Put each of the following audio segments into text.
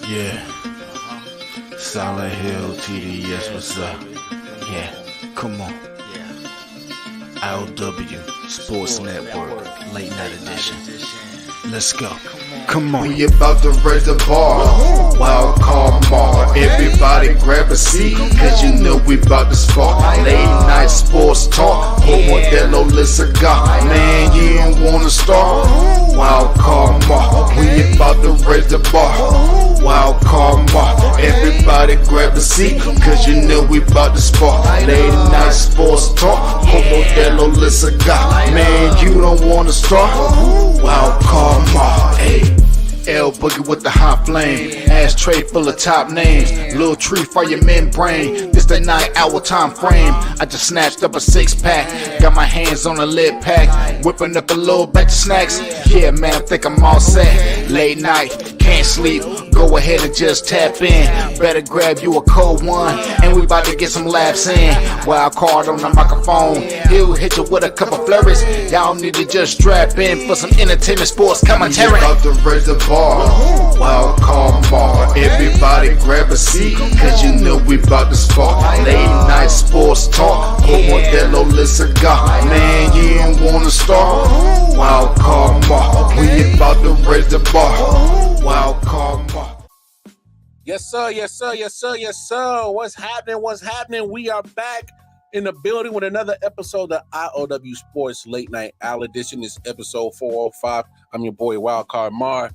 Yeah. Solid Hill TDS, what's up? Yeah, come on. I.O.W. Sports Network, late night edition. Let's go. Come on. We about to raise the bar. Wild card Mar. Everybody grab a seat, cause you know we about to spark. Late night sports talk. Modelo Le Cigar. Man, you don't wanna start. Wild card Mar. We about to raise the bar. Wild card Mar. Everybody grab a seat, cause you know we about to spark. Late night sports talk. Modelo Le Cigar. Man, you don't wanna start. Wild card Mar. Hey. L Boogie with the hot flame, ashtray full of top names, little tree for your membrane. This the 9 hour time frame. I just snatched up a 6-pack, got my hands on a lid pack, whipping up a little batch of snacks. Yeah, man, I think I'm all set. Late night, can't sleep, go ahead and just tap in. Better grab you a cold one, and we about to get some laps in. Wild card on the microphone, he'll hit you with a couple flurries. Y'all need to just strap in for some entertainment sports commentary. We about to raise the bar. Wild card Mar. Everybody grab a seat, cause you know we about to spark. Late night sports talk. Modelo Le Cigar. Man, you don't wanna start. Wild card Mar. We about to raise the bar. Wild card Mar. Yes, sir. Yes, sir. Yes, sir. Yes, sir. What's happening? What's happening? We are back in the building with another episode of I.O.W. Sports Late Night Owl Edition. This is episode 405. I'm your boy, Wildcard Mar.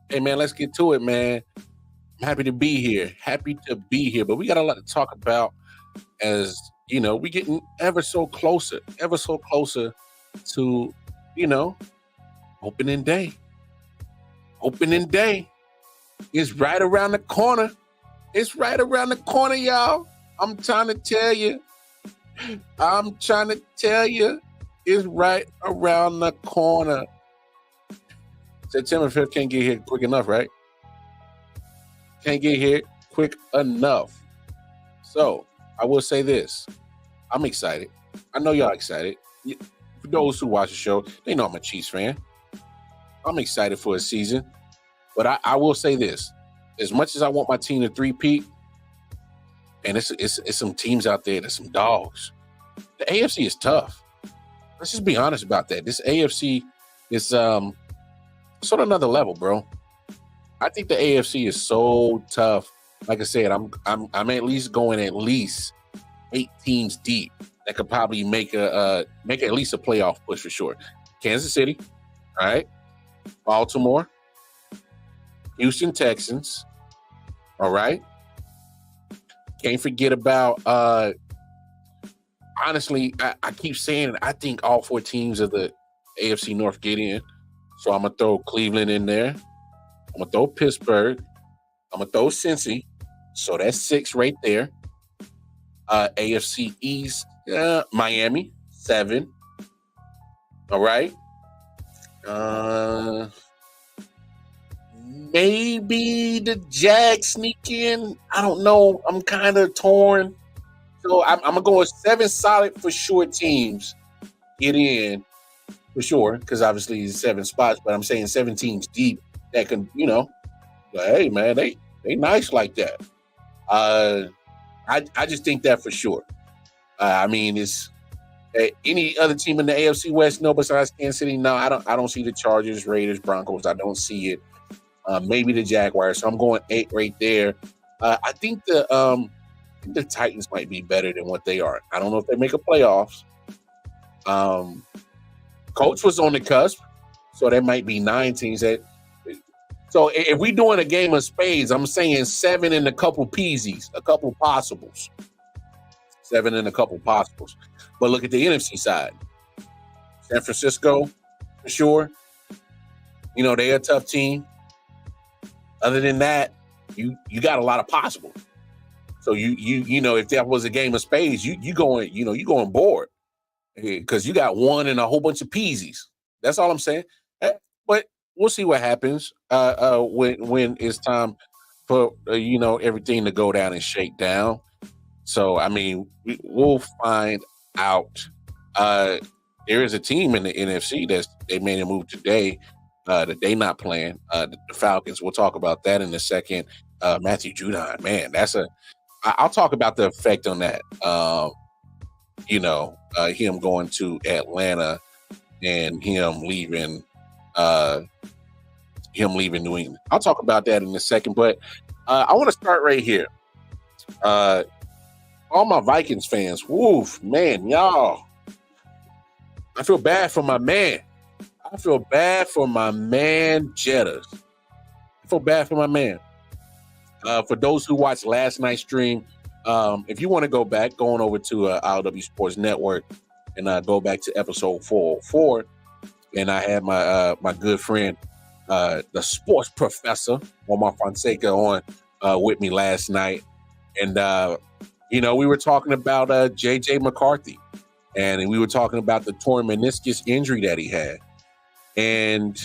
Hey, man, let's get to it, man. I'm happy to be here. But we got a lot to talk about as, you know, we're getting ever so closer to, you know, opening day. Opening day is right around the corner. It's right around the corner, y'all. I'm trying to tell you. It's right around the corner. September 5th can't get here quick enough, right? Can't get here quick enough. So, I will say this. I'm excited. I know y'all excited. For those who watch the show, they know I'm a Chiefs fan. I'm excited for a season. But I will say this. As much as I want my team to three-peat, and it's some teams out there, there's some dogs. The AFC is tough. Let's just be honest about that. This AFC is sort of another level, bro. I think the AFC is so tough. Like I said, I'm at least going 8 teams deep that could probably make at least a playoff push for sure. Kansas City, all right, Baltimore, Houston Texans, all right. Can't forget about honestly, I keep saying it, I think all 4 teams of the AFC North get in. So I'm going to throw Cleveland in there. I'm going to throw Pittsburgh. I'm going to throw Cincy. So that's 6 right there. AFC East, Miami, 7. All right. Maybe the Jags sneak in. I don't know. I'm kind of torn. So I'm going to go with 7 solid for sure teams get in. For sure, because obviously it's 7 spots, but I'm saying 7 teams deep that can, you know, like, hey man, they nice like that. I just think that for sure. I mean, it's any other team in the AFC West, no, besides Kansas City. No, I don't see the Chargers, Raiders, Broncos. I don't see it. Maybe the Jaguars. So I'm going 8 right there. I think the Titans might be better than what they are. I don't know if they make a playoffs. Colts was on the cusp, so there might be 9 teams that. So if we're doing a game of spades, I'm saying 7 and a couple peasies, a couple possibles. 7 and a couple possibles. But look at the NFC side. San Francisco, for sure. You know, they're a tough team. Other than that, you got a lot of possible. So you know, if that was a game of spades, you going board. Because you got 1 and a whole bunch of peasies. That's all I'm saying. But we'll see what happens when it's time for everything to go down and shake down. So I mean, we'll find out. There is a team in the NFC they made a move today that they not playing. The Falcons. We'll talk about that in a second. Matthew Judon, man, I'll talk about the effect on that. Him going to Atlanta and him leaving New England. I'll talk about that in a second, but I want to start right here. All my Vikings fans, woof, man, y'all. I feel bad for my man. I feel bad for my man, Jettas. I feel bad for my man. For those who watched last night's stream, if you want to go back, going over to I.O.W Sports Network and go back to episode 404, and I had my good friend, the sports professor, Jamarr Fonseca, on with me last night. And, we were talking about J.J. McCarthy, and we were talking about the torn meniscus injury that he had. And,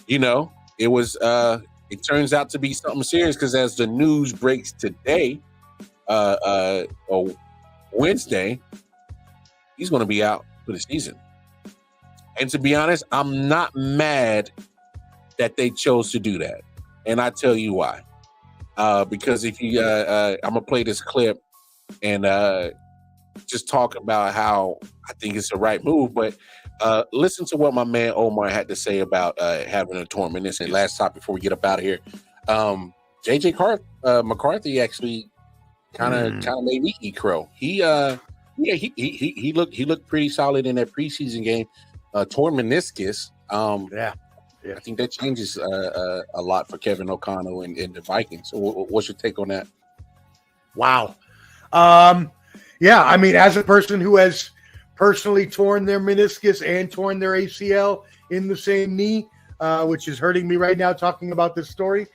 it was it turns out to be something serious because as the news breaks today, or Wednesday, he's going to be out for the season. And to be honest, I'm not mad that they chose to do that. And I tell you why. Because if you, I'm going to play this clip and just talk about how I think it's the right move. But listen to what my man Omar had to say about having a torn meniscus. Last topic before we get up out of here. J.J. McCarthy actually kind of made me eat crow. He looked pretty solid in that preseason game. Torn meniscus. Yeah. I think that changes a lot for Kevin O'Connell and the Vikings. So what's your take on that? Wow. Yeah, I mean, as a person who has personally torn their meniscus and torn their ACL in the same knee, which is hurting me right now talking about this story,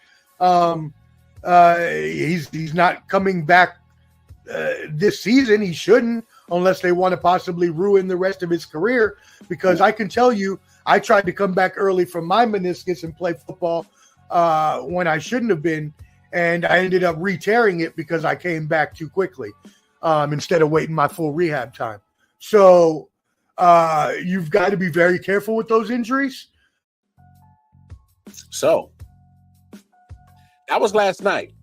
he's not coming back this season. He shouldn't, unless they want to possibly ruin the rest of his career, because I can tell you, I tried to come back early from my meniscus and play football when I shouldn't have been, and I ended up re-tearing it because I came back too quickly instead of waiting my full rehab time. So you've got to be very careful with those injuries. So that was last night.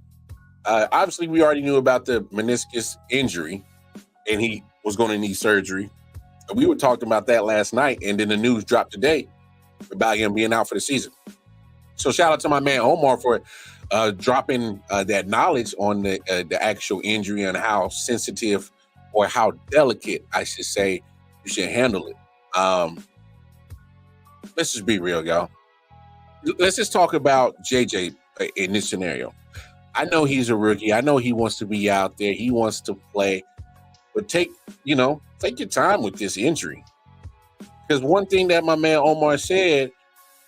Obviously, we already knew about the meniscus injury, and he was going to need surgery. We were talking about that last night, and then the news dropped today about him being out for the season. So shout out to my man Omar for dropping that knowledge on the actual injury and how sensitive or how delicate, I should say, you should handle it. Let's just be real, y'all. Let's just talk about JJ in this scenario. I know he's a rookie. I know he wants to be out there. He wants to play. But take your time with this injury. Because one thing that my man Omar said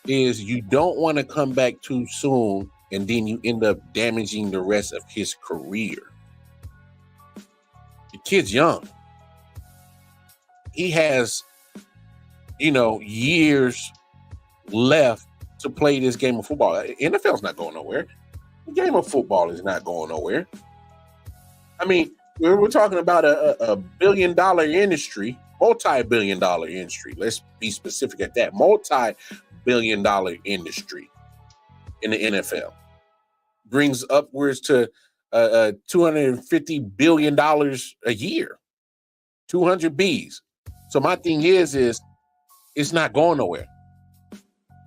is you don't want to come back too soon and then you end up damaging the rest of his career. The kid's young. He has, years left to play this game of football. NFL's not going nowhere. The game of football is not going nowhere. I mean, we're talking about a billion-dollar industry, multi-billion-dollar industry. Let's be specific at that. Multi-billion-dollar industry in the NFL. Brings upwards to $250 billion a year. 200 Bs. So my thing is it's not going nowhere.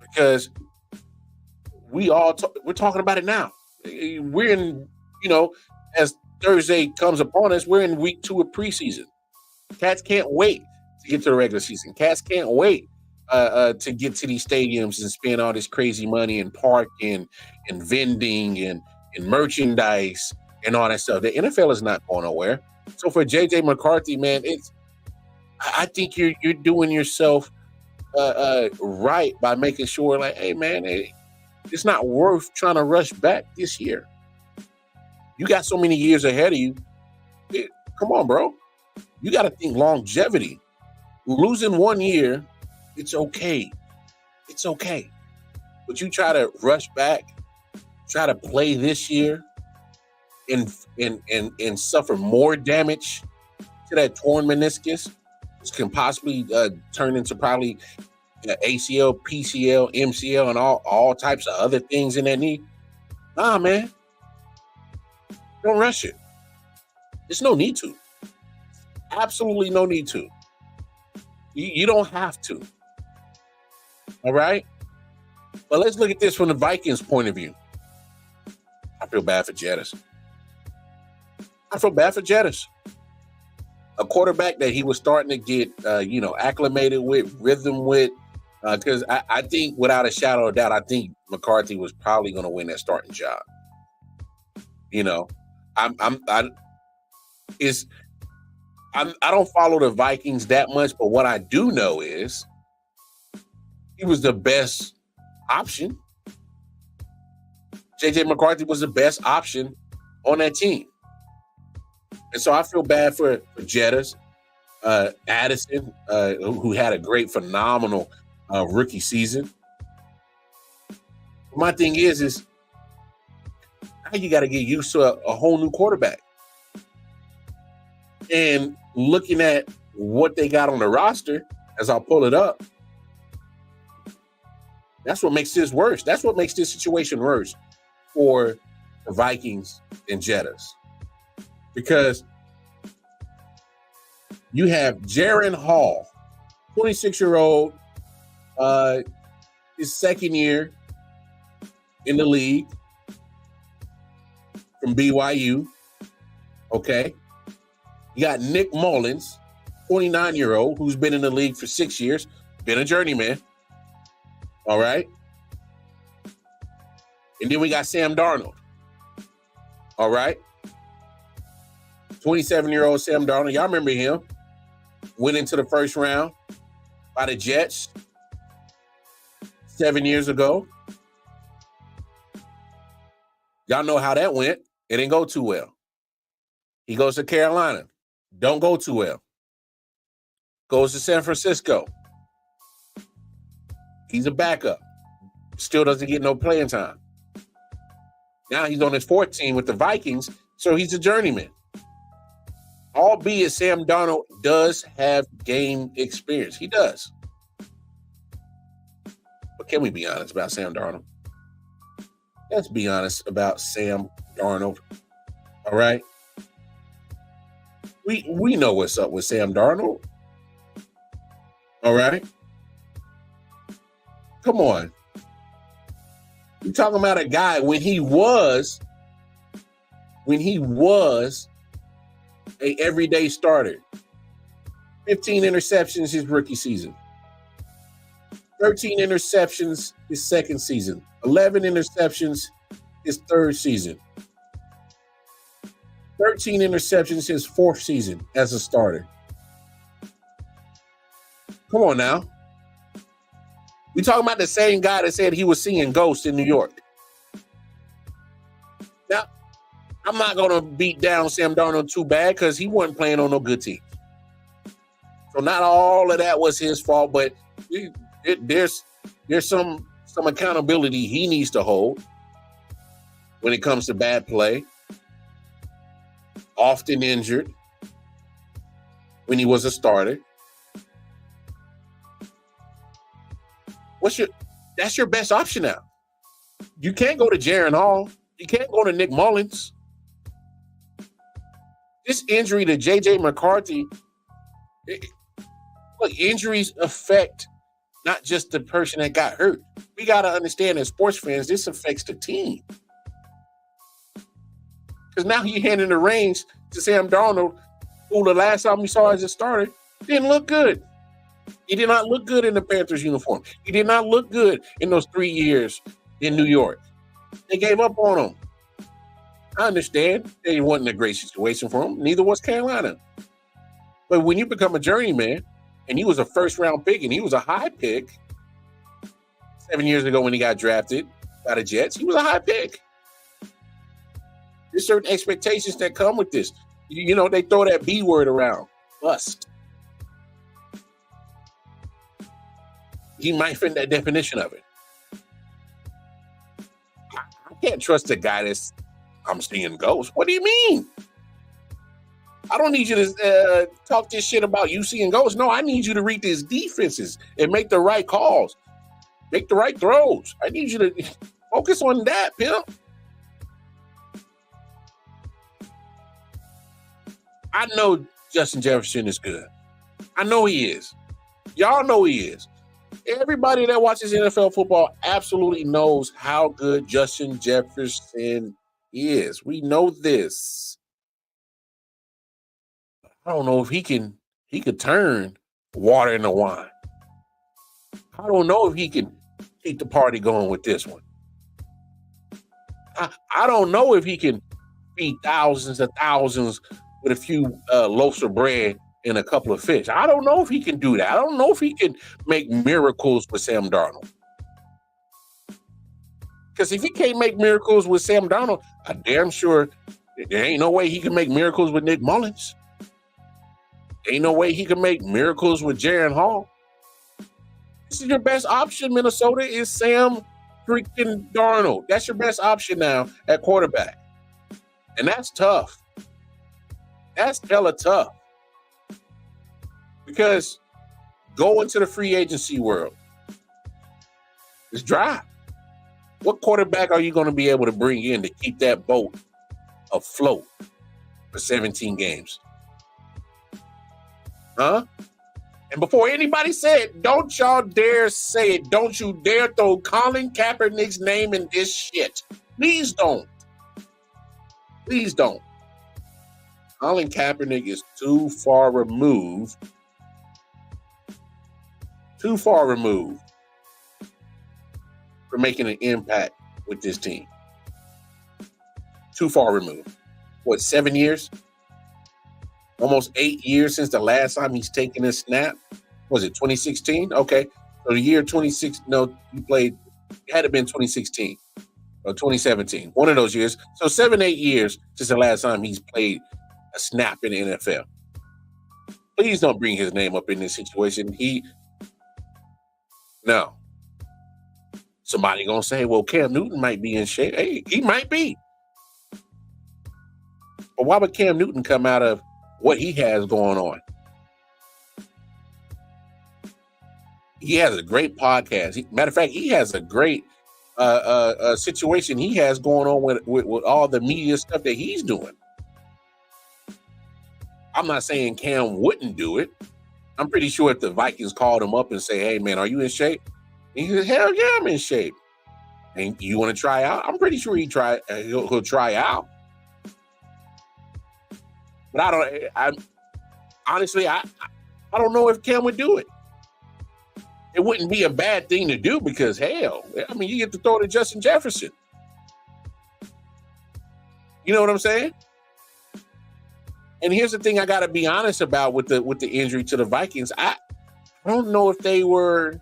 Because we're talking about it now. We're in, as Thursday comes upon us, we're in week 2 of preseason. Cats can't wait to get to the regular season. Cats can't wait to get to these stadiums and spend all this crazy money and parking and vending and merchandise and all that stuff. The NFL is not going nowhere. So for J.J. McCarthy, man, I think you're doing yourself right by making sure, like, hey, man, it's not worth trying to rush back this year. You got so many years ahead of you. Come on, bro. You got to think longevity. Losing 1 year, it's okay. It's okay. But you try to rush back, try to play this year and suffer more damage to that torn meniscus, which can possibly turn into probably ACL, PCL, MCL, and all types of other things in that knee. Nah, man. Don't rush it. There's no need to. Absolutely no need to. You don't have to. All right? But let's look at this from the Vikings' point of view. I feel bad for Jettis. A quarterback that he was starting to get, acclimated with, rhythm with. Because I think, without a shadow of doubt, I think McCarthy was probably going to win that starting job. I don't follow the Vikings that much, but what I do know is he was the best option. JJ McCarthy was the best option on that team. And so I feel bad for Jettis, Addison, who had a great, phenomenal rookie season. My thing is now you got to get used to a whole new quarterback. And looking at what they got on the roster, as I'll pull it up, that's what makes this worse. That's what makes this situation worse for the Vikings and Jettis. Because you have Jaron Hall, 26-year-old, his second year in the league from BYU. Okay. You got Nick Mullins, 29-year-old, who's been in the league for 6 years, been a journeyman. All right. And then we got Sam Darnold. All right. 27-year-old Sam Darnold. Y'all remember him. Went into the first round by the Jets 7 years ago. Y'all know how that went. It didn't go too well. He goes to Carolina. Don't go too well. Goes to San Francisco. He's a backup. Still doesn't get no playing time. Now he's on his fourth team with the Vikings, so he's a journeyman. Albeit Sam Darnold does have game experience. He does. But can we be honest about Sam Darnold? Let's be honest about Sam Darnold. All right? We know what's up with Sam Darnold. All right? Come on. You're talking about a guy when he was a everyday starter. 15 interceptions his rookie season. 13 interceptions his second season. 11 interceptions his third season. 13 interceptions his fourth season as a starter. Come on now. We talking about the same guy that said he was seeing ghosts in New York. Now, I'm not going to beat down Sam Darnold too bad because he wasn't playing on no good team. So not all of that was his fault, but there's some accountability he needs to hold when it comes to bad play. Often injured when he was a starter. That's your best option now. You can't go to Jaron Hall. You can't go to Nick Mullins. This injury to J.J. McCarthy, look, injuries affect not just the person that got hurt. We got to understand as sports fans, this affects the team. Because now you're handing the reins to Sam Darnold, who the last time we saw as a starter didn't look good. He did not look good in the Panthers uniform. He did not look good in those 3 years in New York. They gave up on him. I understand it wasn't a great situation for him. Neither was Carolina. But when you become a journeyman, and he was a first-round pick, and he was a high pick 7 years ago when he got drafted by the Jets, he was a high pick. There's certain expectations that come with this. You know, they throw that B word around. Bust. He might fit that definition of it. I can't trust a guy that's, I'm seeing ghosts. What do you mean? I don't need you to talk this shit about you seeing ghosts. No, I need you to read these defenses and make the right calls, make the right throws. I need you to focus on that, pimp. I know Justin Jefferson is good. I know he is. Y'all know he is. Everybody that watches NFL football absolutely knows how good Justin Jefferson is. We know this. I don't know if he could turn water into wine. I don't know if he can keep the party going with this one. I don't know if he can feed thousands and thousands with a few loaves of bread and a couple of fish. I don't know if he can do that. I don't know if he can make miracles with Sam Darnold. Because if he can't make miracles with Sam Darnold, I'm damn sure there ain't no way he can make miracles with Nick Mullins. Ain't no way he can make miracles with Jaron Hall. This is your best option, Minnesota, is Sam freaking Darnold. That's your best option now at quarterback. And that's tough. That's hella tough. Because go into the free agency world. It's dry. What quarterback are you going to be able to bring in to keep that boat afloat for 17 games? Huh? And before anybody say it, don't y'all dare say it. Don't you dare throw Colin Kaepernick's name in this shit. Please don't. Please don't. Colin Kaepernick is too far removed for making an impact with this team. Too far removed. What, 7 years? Almost 8 years since the last time he's taken a snap. Was it 2016? Okay. So the year 26, no, he played, it had to been 2016 or 2017. One of those years. So 7-8 years since the last time he's played a snap in the NFL. Please don't bring his name up in this situation. No. Somebody gonna say, well, Cam Newton might be in shape. Hey, he might be. But why would Cam Newton come out of what he has going on? He has a great podcast. Matter of fact, he has a great situation he has going on with all the media stuff that he's doing. I'm not saying Cam wouldn't do it. I'm pretty sure if the Vikings called him up and say, hey, man, are you in shape? And he said, hell yeah, I'm in shape. And you want to try out? I'm pretty sure he'll try out. But honestly, I don't know if Cam would do it. It wouldn't be a bad thing to do because, hell, I mean, you get to throw to Justin Jefferson. You know what I'm saying? And here's the thing I got to be honest about with the injury to the Vikings. I don't know if they were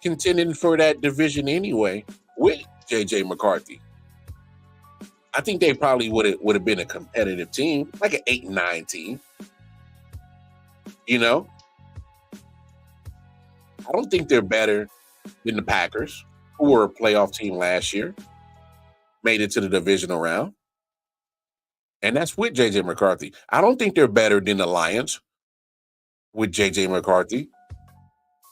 contending for that division anyway with J.J. McCarthy. I think they probably would have been a competitive team, like an 8-9 team. You know? I don't think they're better than the Packers, who were a playoff team last year, made it to the divisional round. And that's with J.J. McCarthy. I don't think they're better than the Lions with J.J. McCarthy,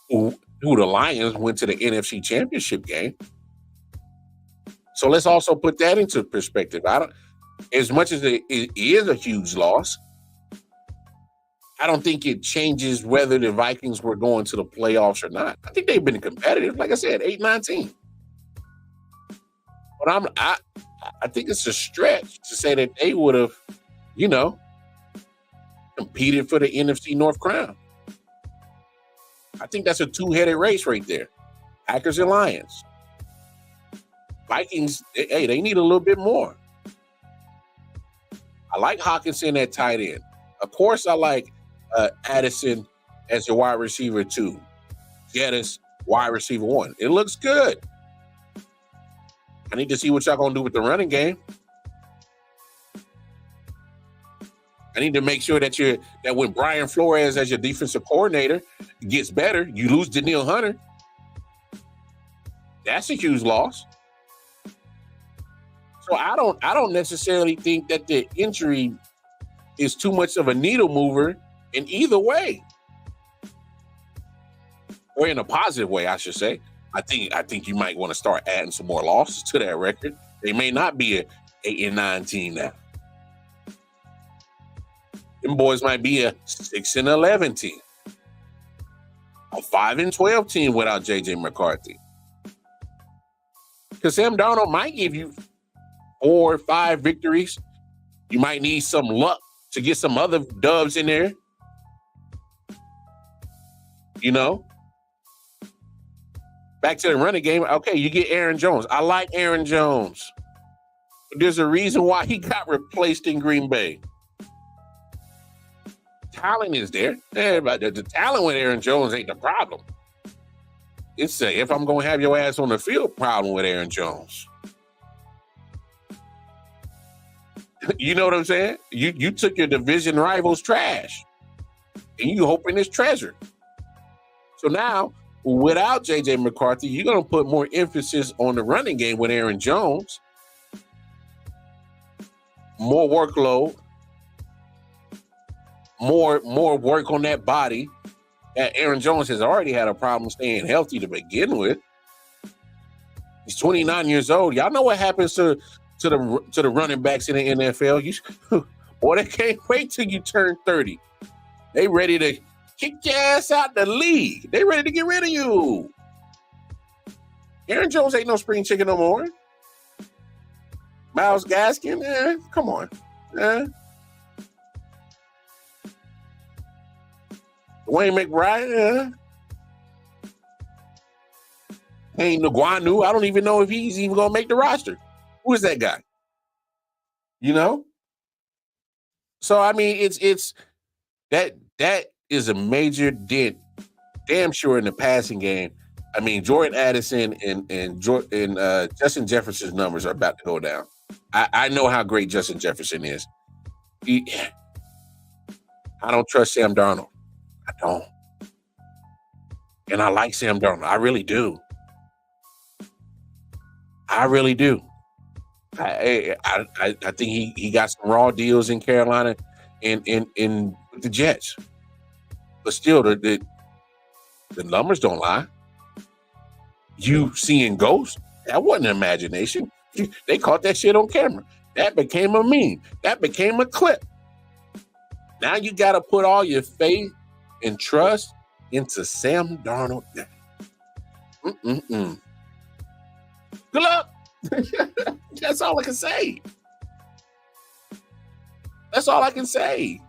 who the Lions went to the NFC Championship game. So let's also put that into perspective. As much as it is a huge loss, I don't think it changes whether the Vikings were going to the playoffs or not. I think they've been competitive. Like I said, 8-9 team. But I think it's a stretch to say that they would have, competed for the NFC North crown. I think that's a two-headed race right there. Packers and Lions. Vikings, they need a little bit more. I like Hawkinson at tight end. Of course, I like Addison as your wide receiver 2. Geddes, wide receiver 1. It looks good. I need to see what y'all going to do with the running game. I need to make sure that when Brian Flores as your defensive coordinator gets better, you lose Danielle Hunter. That's a huge loss. So I don't necessarily think that the injury is too much of a needle mover in either way, or in a positive way, I should say. I think you might want to start adding some more losses to that record. They may not be a 8-9 team now. Them boys might be a 6-11 team, a 5-12 team without JJ McCarthy. Because Sam Darnold might give you 4 or 5 victories. You might need some luck to get some other dubs in there. You know? Back to the running game. Okay, you get Aaron Jones. I like Aaron Jones. But there's a reason why he got replaced in Green Bay. Talent is there. But the talent with Aaron Jones ain't the problem. It's a, if I'm going to have your ass on the field problem with Aaron Jones. You know what I'm saying? You took your division rival's trash and you hoping it's treasure. So now, without JJ McCarthy, you're going to put more emphasis on the running game with Aaron Jones. More workload. More work on that body that Aaron Jones has already had a problem staying healthy to begin with. He's 29 years old. Y'all know what happens to the running backs in the NFL. Boy, they can't wait till you turn 30. They ready to kick your ass out the league. They ready to get rid of you. Aaron Jones ain't no spring chicken no more. Myles Gaskin, come on. Dwayne McBride, ain't Nguanu. I don't even know if he's even gonna make the roster. Who is that guy? You know? So I mean, it's that is a major dent, damn sure, in the passing game. I mean, Jordan Addison and Justin Jefferson's numbers are about to go down. I know how great Justin Jefferson is. I don't trust Sam Darnold. I don't. And I like Sam Darnold. I really do. I really do. I think he got some raw deals in Carolina and with the Jets. But still, the numbers don't lie. You seeing ghosts, that wasn't imagination. They caught that shit on camera. That became a meme. That became a clip. Now you got to put all your faith and trust into Sam Darnold. Good luck. That's all I can say. That's all I can say.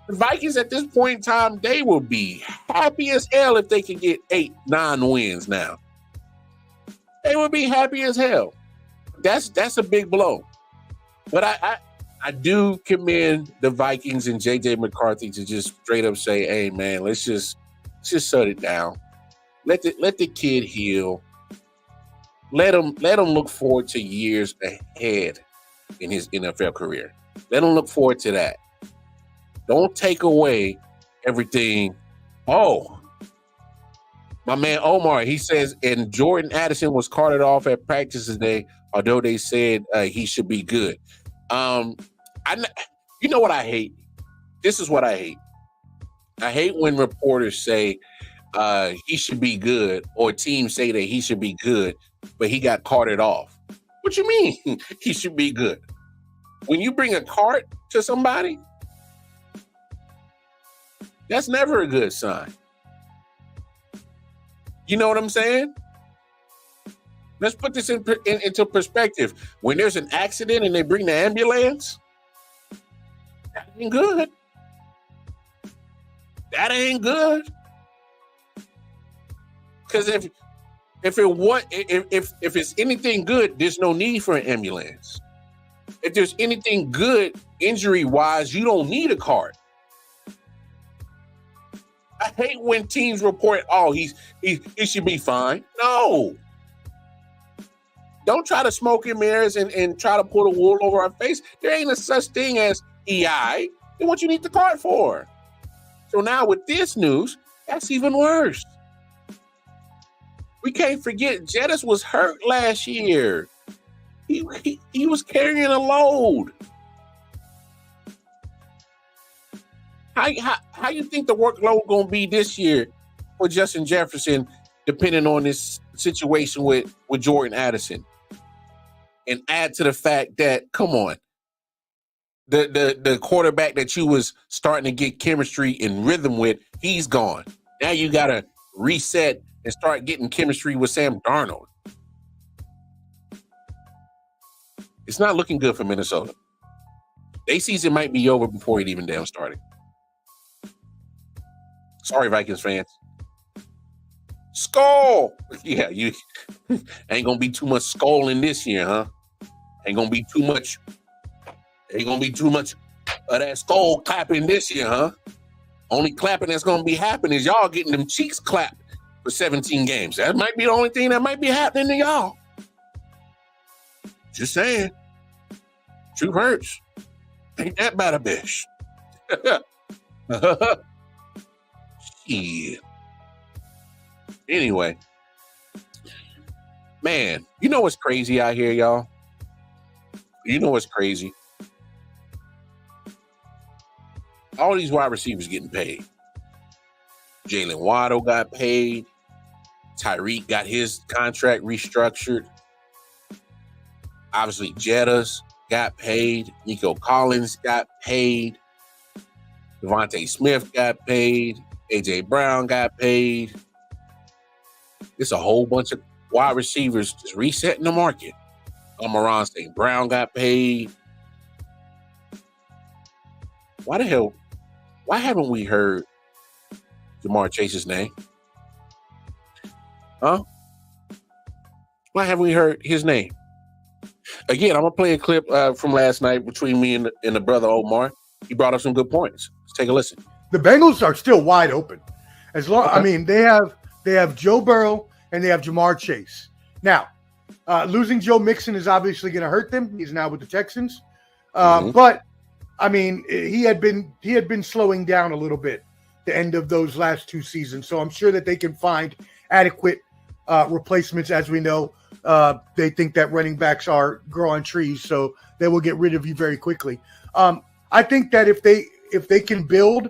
The Vikings at this point in time, they will be happy as hell if they can get 8-9 wins now. They would be happy as hell. That's a big blow. But I do commend the Vikings and JJ McCarthy to just straight up say, "Hey man, let's just shut it down. Let the kid heal. Let him look forward to years ahead in his NFL career. Let him look forward to that. Don't take away everything." Oh, my man Omar, he says, and Jordan Addison was carted off at practice today, although they said he should be good. You know what I hate? This is what I hate. I hate when reporters say he should be good, or teams say that he should be good, but he got carted off. What you mean he should be good? When you bring a cart to somebody, that's never a good sign. You know what I'm saying? Let's put this into perspective. When there's an accident and they bring the ambulance, that ain't good. That ain't good. Because if it's anything good, there's no need for an ambulance. If there's anything good injury-wise, you don't need a cart. I hate when teams report, "Oh, he should be fine." No. Don't try to smoke and mirrors and try to pull the wool over our face. There ain't a such thing as EI. Then what you need the card for? So now with this news, that's even worse. We can't forget Jettis was hurt last year. He was carrying a load. How you think the workload gonna be this year for Justin Jefferson, depending on this situation with Jordan Addison? And add to the fact that, come on, the quarterback that you was starting to get chemistry and rhythm with, he's gone. Now you gotta reset and start getting chemistry with Sam Darnold. It's not looking good for Minnesota. Their season might be over before it even damn started. Sorry, Vikings fans. Skull! Yeah, you ain't gonna be too much skulling this year, huh? Ain't gonna be too much of that skull clapping this year, huh? Only clapping that's gonna be happening is y'all getting them cheeks clapped for 17 games. That might be the only thing that might be happening to y'all. Just saying. Truth hurts. Ain't that bad a bitch? Shit. Anyway. Man, you know what's crazy out here, y'all? You know what's crazy? All these wide receivers getting paid. Jalen Waddle got paid. Tyreek got his contract restructured. Obviously, Jettas got paid. Nico Collins got paid. Devontae Smith got paid. A.J. Brown got paid. It's a whole bunch of wide receivers just resetting the market. Amon-Ra St. Brown got paid. Why the hell? Why haven't we heard Jamarr Chase's name? Huh? Why haven't we heard his name? Again, I'm going to play a clip from last night between me and the brother Omar. He brought up some good points. Let's take a listen. The Bengals are still wide open. As long, Okay. I mean, they have Joe Burrow and they have Jamarr Chase. Now, losing Joe Mixon is obviously going to hurt them. He's now with the Texans. But I mean, he had been slowing down a little bit the end of those last two seasons. So I'm sure that they can find adequate replacements. As we know, they think that running backs are grow on trees, so they will get rid of you very quickly. I think that if they can build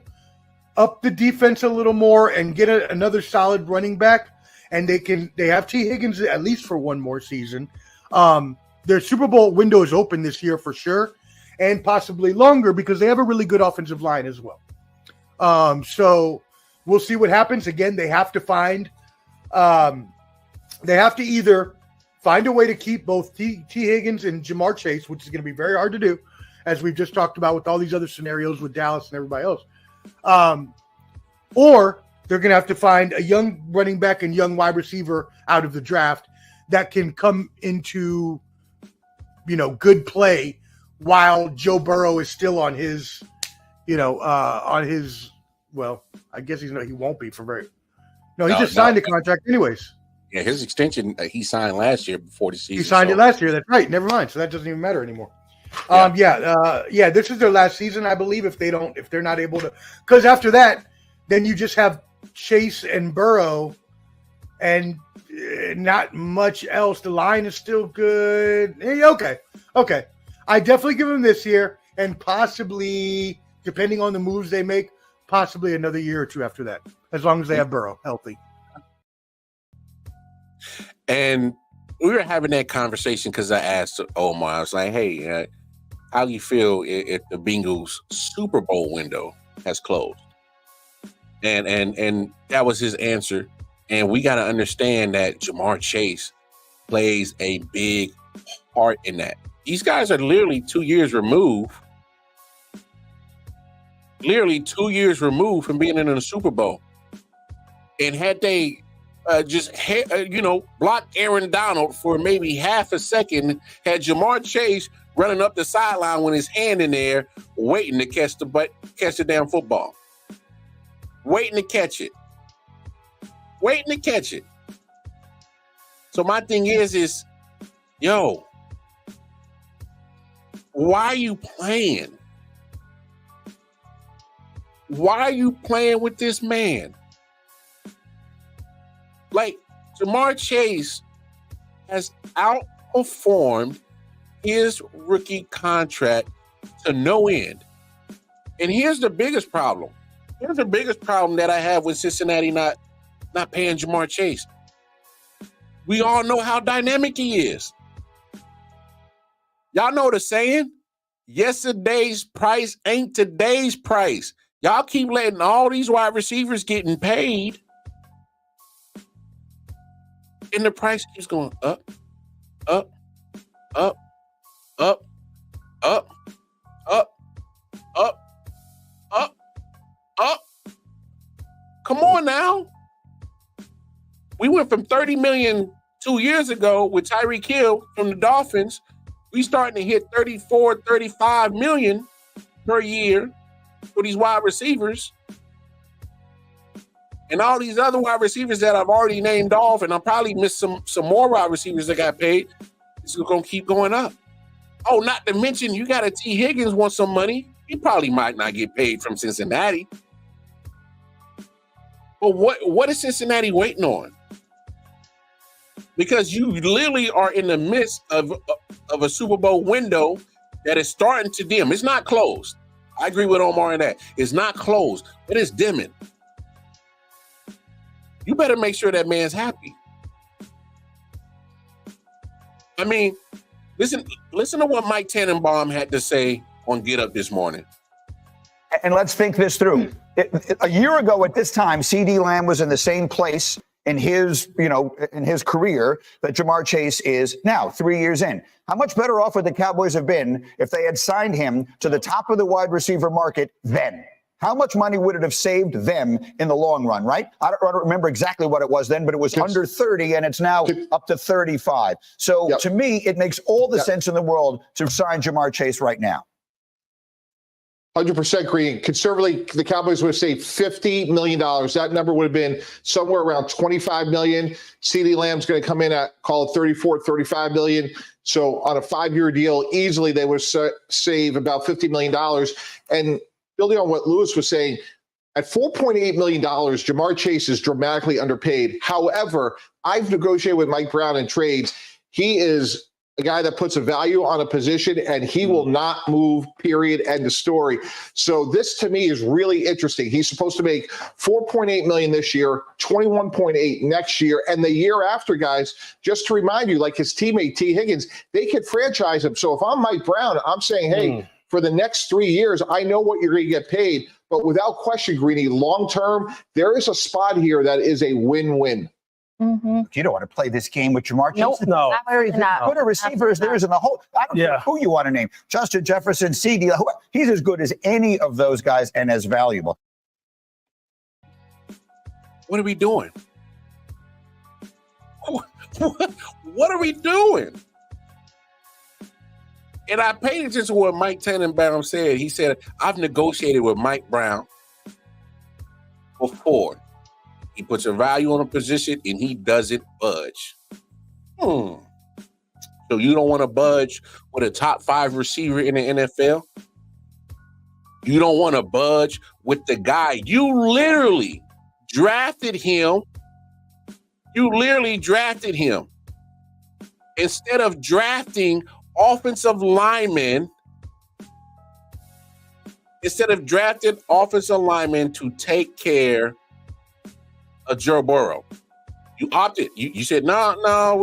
up the defense a little more and get another solid running back, and they have T. Higgins at least for one more season. Their Super Bowl window is open this year for sure, and possibly longer because they have a really good offensive line as well. So we'll see what happens. Again, they have to either find a way to keep both T. Higgins and Jamarr Chase, which is going to be very hard to do, as we've just talked about with all these other scenarios with Dallas and everybody else. Or they're going to have to find a young running back and young wide receiver out of the draft that can come into, good play while Joe Burrow is still on his, well, I guess he won't be for very. No, he just signed the contract anyways. Yeah, his extension he signed last year before the season. He signed it last year. That's right. Never mind. So that doesn't even matter anymore. This is their last season, I believe. If they're not able to, because after that, then you just have Chase and Burrow, and not much else. The line is still good. Okay. I definitely give them this year, and possibly, depending on the moves they make, possibly another year or two after that, as long as they have Burrow healthy. And we were having that conversation because I asked Omar, I was like, hey, how do you feel if the Bengals Super Bowl window has closed? And that was his answer. And we got to understand that Jamarr Chase plays a big part in that. These guys are literally 2 years removed. Literally 2 years removed from being in a Super Bowl. And had they blocked Aaron Donald for maybe half a second, had Jamarr Chase running up the sideline with his hand in there, waiting to catch the damn football. Waiting to catch it. So my thing is, why are you playing? Why are you playing with this man? Like, Jamarr Chase has outperformed his rookie contract to no end. And here's the biggest problem. Here's the biggest problem that I have with Cincinnati not paying Jamarr Chase. We all know how dynamic he is. Y'all know the saying? Yesterday's price ain't today's price. Y'all keep letting all these wide receivers getting paid, and the price keeps going up, up, up, up, up, up, up, up, up. Come on now. We went from $30 million 2 years ago with Tyreek Hill from the Dolphins. We starting to hit 34, 35 million per year for these wide receivers. And all these other wide receivers that I've already named off, and I'll probably miss some more wide receivers that got paid. It's going to keep going up. Oh, not to mention you got a T. Higgins want some money. He probably might not get paid from Cincinnati. But what is Cincinnati waiting on? Because you literally are in the midst of a Super Bowl window that is starting to dim. It's not closed. I agree with Omar on that. It's not closed, but it's dimming. You better make sure that man's happy. I mean, listen to what Mike Tannenbaum had to say on Get Up this morning. And let's think this through. A year ago at this time, CeeDee Lamb was in the same place in his career that Jamarr Chase is now, 3 years in. How much better off would the Cowboys have been if they had signed him to the top of the wide receiver market then? How much money would it have saved them in the long run, right? I don't remember exactly what it was then, but it was under 30, and it's now up to 35. So to me, it makes all the sense in the world to sign Jamarr Chase right now. 100% green. Conservatively, the Cowboys would have saved $50 million. That number would have been somewhere around $25 million. CeeDee Lamb's going to come in at, call it 34, 35 million. So on a 5-year deal, easily they would save about $50 million. And building on what Lewis was saying, at $4.8 million, Jamarr Chase is dramatically underpaid. However, I've negotiated with Mike Brown in trades. He is a guy that puts a value on a position, and he will not move, period, end of story. So this, to me, is really interesting. He's supposed to make $4.8 million this year, $21.8 next year, and the year after, guys, just to remind you, like his teammate T. Higgins, they could franchise him. So if I'm Mike Brown, I'm saying, hey, for the next 3 years, I know what you're going to get paid, but without question, Greeny, long-term, there is a spot here that is a win-win. Mm-hmm. You don't want to play this game with Jamarr Chase. No. Put a receiver as there is in the whole. I don't care who you want to name. Justin Jefferson, CeeDee. He's as good as any of those guys and as valuable. What are we doing? What are we doing? And I paid attention to what Mike Tannenbaum said. He said, I've negotiated with Mike Brown before. He puts a value on a position and he doesn't budge. So you don't want to budge with a top 5 receiver in the NFL? You don't want to budge with the guy. You literally drafted him. Instead of drafting offensive linemen, to take care of Joe Burrow. You opted. You said, no,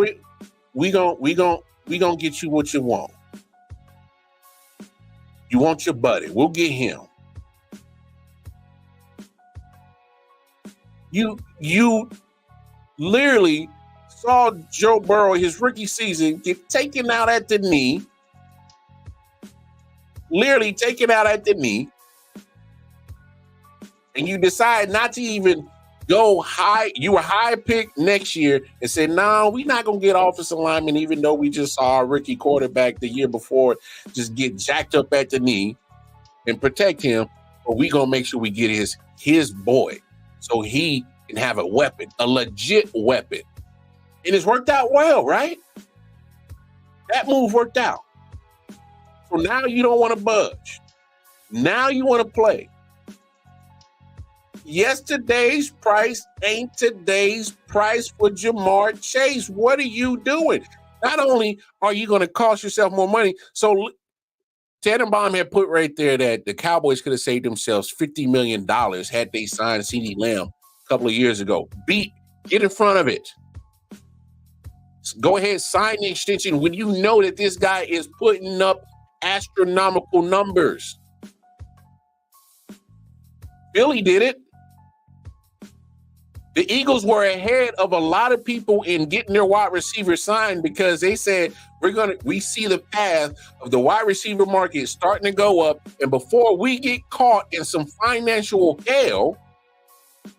we gonna get you what you want. You want your buddy. We'll get him. You literally saw Joe Burrow his rookie season get taken out at the knee. Literally taken out at the knee. And you decide not to even go high. You were high pick next year and said, no, we're not going to get offensive linemen, even though we just saw our rookie quarterback the year before just get jacked up at the knee and protect him. But we're going to make sure we get his boy so he can have a weapon, a legit weapon. And it's worked out well, right? That move worked out. So now you don't want to budge. Now you want to play. Yesterday's price ain't today's price for Jamarr Chase. What are you doing? Not only are you going to cost yourself more money, so Tannenbaum had put right there that the Cowboys could have saved themselves $50 million had they signed CeeDee Lamb a couple of years ago. Get in front of it. Go ahead, sign the extension when you know that this guy is putting up astronomical numbers. Philly did it. The Eagles were ahead of a lot of people in getting their wide receiver signed because they said we see the path of the wide receiver market starting to go up, and before we get caught in some financial hell,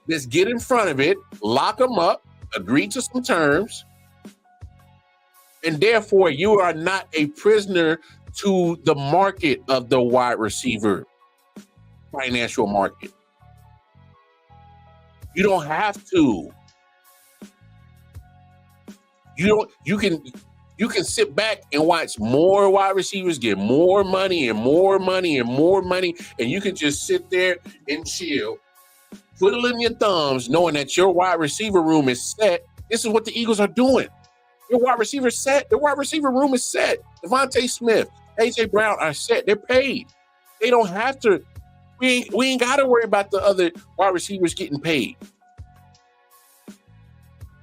let's get in front of it, lock them up, agree to some terms, and therefore you are not a prisoner to the market of the wide receiver financial market. You don't have to. You can sit back and watch more wide receivers get more money and more money and more money, and you can just sit there and chill, twiddling your thumbs, knowing that your wide receiver room is set. This is what the Eagles are doing. Your wide receiver set. The wide receiver room is set. Devontae Smith, A.J. Brown are set. They're paid. They don't have to. We ain't got to worry about the other wide receivers getting paid.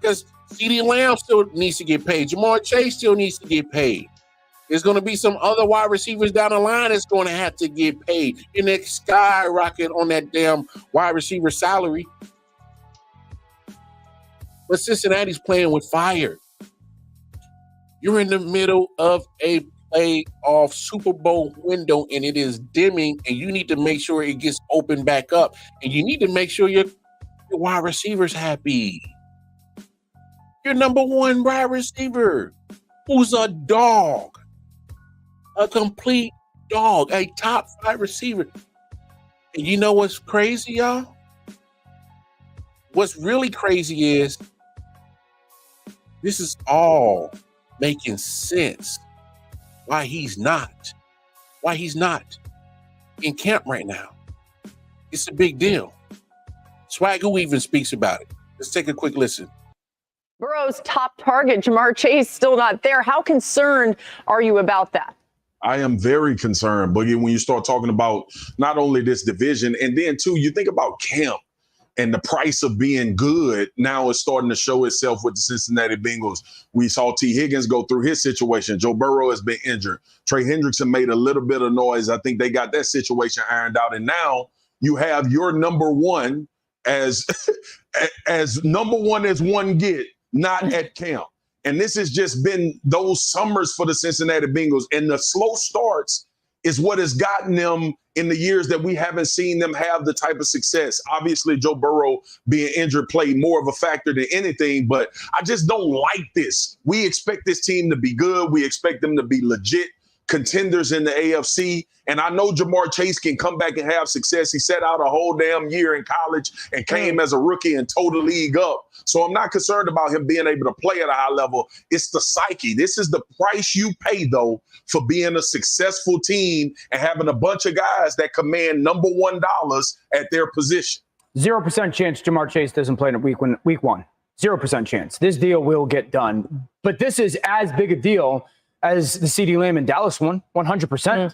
Because CeeDee Lamb still needs to get paid. Jamarr Chase still needs to get paid. There's going to be some other wide receivers down the line that's going to have to get paid. And they skyrocket on that damn wide receiver salary. But Cincinnati's playing with fire. You're in the middle of a playoff Super Bowl window, and it is dimming, and you need to make sure it gets opened back up. And you need to make sure your wide receiver's happy. Your number one wide receiver, who's a dog, a complete dog, a top 5 receiver. And you know what's crazy, y'all? What's really crazy is this is all making sense why he's not in camp right now. It's a big deal. Swagoo even speaks about it. Let's take a quick listen. Burrow's top target, Jamarr Chase, still not there. How concerned are you about that? I am very concerned, Boogie, when you start talking about not only this division, and then, too, you think about camp and the price of being good now is starting to show itself with the Cincinnati Bengals. We saw T. Higgins go through his situation. Joe Burrow has been injured. Trey Hendrickson made a little bit of noise. I think they got that situation ironed out. And now you have your number one as number one as one get, not at camp. And this has just been those summers for the Cincinnati Bengals. And the slow starts is what has gotten them in the years that we haven't seen them have the type of success. Obviously, Joe Burrow being injured played more of a factor than anything, but I just don't like this. We expect this team to be good. We expect them to be legit contenders in the AFC. And I know Jamarr Chase can come back and have success. He sat out a whole damn year in college and came as a rookie and tore the league up. So I'm not concerned about him being able to play at a high level. It's the psyche. This is the price you pay, though, for being a successful team and having a bunch of guys that command number $1 at their position. 0% chance Jamarr Chase doesn't play in week one. 0% chance. This deal will get done. But this is as big a deal as the CeeDee Lamb and Dallas one, 100%,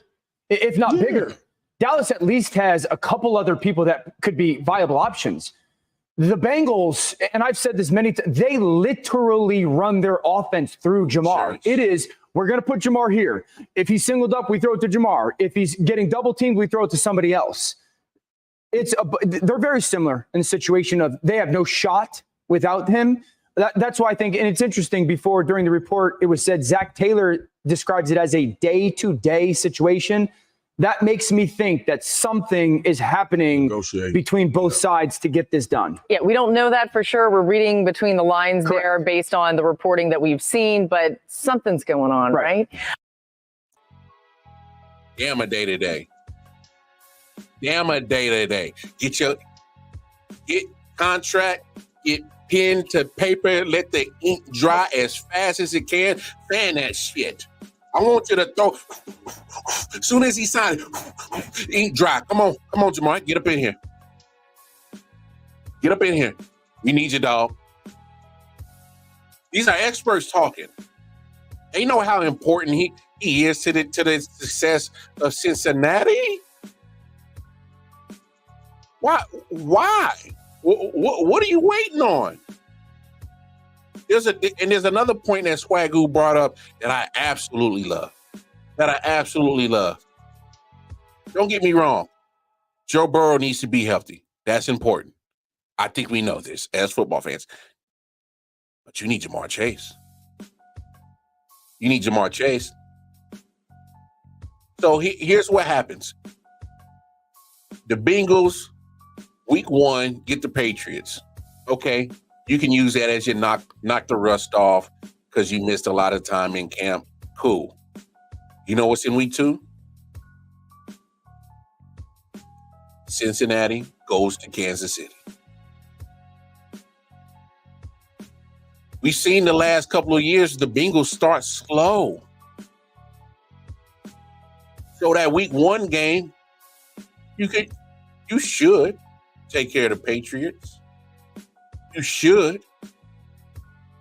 if not bigger. Dallas at least has a couple other people that could be viable options. The Bengals, and I've said this many times, they literally run their offense through Jamar. Sure. It is, we're going to put Jamar here. If he's singled up, we throw it to Jamar. If he's getting double teamed, we throw it to somebody else. They're very similar in the situation of they have no shot without him. That's why I think, and it's interesting, during the report, it was said Zach Taylor describes it as a day-to-day situation. That makes me think that something is happening between both sides to get this done. Yeah, we don't know that for sure. We're reading between the lines there based on the reporting that we've seen, but something's going on, right? Damn a day-to-day. Damn a day-to-day. Get contract, get pen to paper, let the ink dry as fast as it can. Fan that shit. I want you to throw. As soon as he signed, ink dry. Come on, Jamar, get up in here. Get up in here. We need you, dog. These are experts talking. They know how important He is to the success of Cincinnati. Why? What are you waiting on? There's another point that Swagoo brought up that I absolutely love. Don't get me wrong. Joe Burrow needs to be healthy. That's important. I think we know this as football fans. But you need Jamarr Chase. So here's what happens. The Bengals, week 1, get the Patriots. Okay, you can use that as your knock the rust off because you missed a lot of time in camp. Cool. You know what's in week 2? Cincinnati goes to Kansas City. We've seen the last couple of years the Bengals start slow. So that week 1 game, you should take care of the Patriots. You should.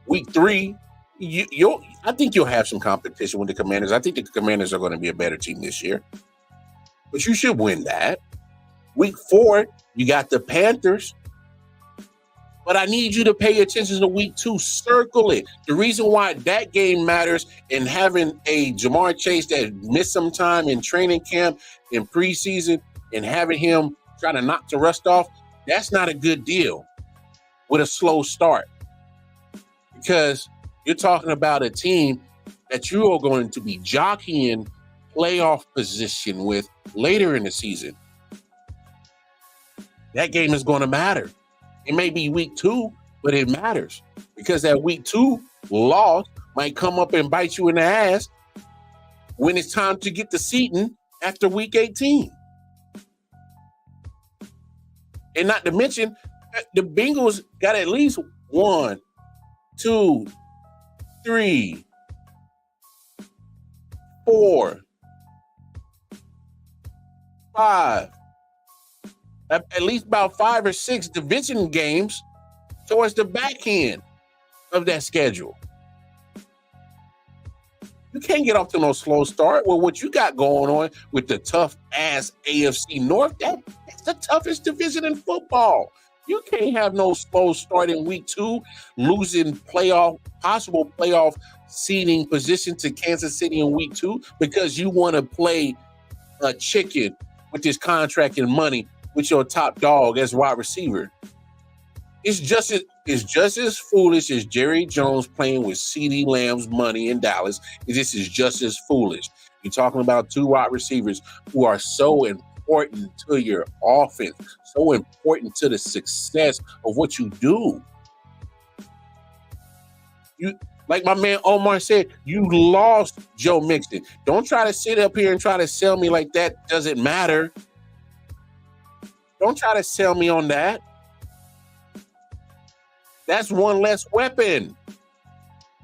Week 3, I think you'll have some competition with the Commanders. I think the Commanders are going to be a better team this year. But you should win that. Week 4, you got the Panthers. But I need you to pay attention to week 2. Circle it. The reason why that game matters and having a Jamarr Chase that missed some time in training camp, in preseason, and having him trying to knock the rust off, that's not a good deal with a slow start. Because you're talking about a team that you are going to be jockeying playoff position with later in the season. That game is going to matter. It may be week 2, but it matters because that week 2 loss might come up and bite you in the ass when it's time to get the seating after week 18. And not to mention, the Bengals got at least 1, 2, 3, 4, 5. At least about 5 or 6 division games towards the back end of that schedule. You can't get off to no slow start with what you got going on with the tough-ass AFC North. That's the toughest division in football. You can't have no slow start in week 2, losing possible playoff seeding position to Kansas City in week 2 because you want to play a chicken with this contract and money with your top dog as wide receiver. It's just as foolish as Jerry Jones playing with CeeDee Lamb's money in Dallas. This is just as foolish. You're talking about 2 wide receivers who are so important to your offense, so important to the success of what you do. You, like my man Omar said, you lost Joe Mixon. Don't try to sit up here and try to sell me like that doesn't matter. Don't try to sell me on that. That's one less weapon.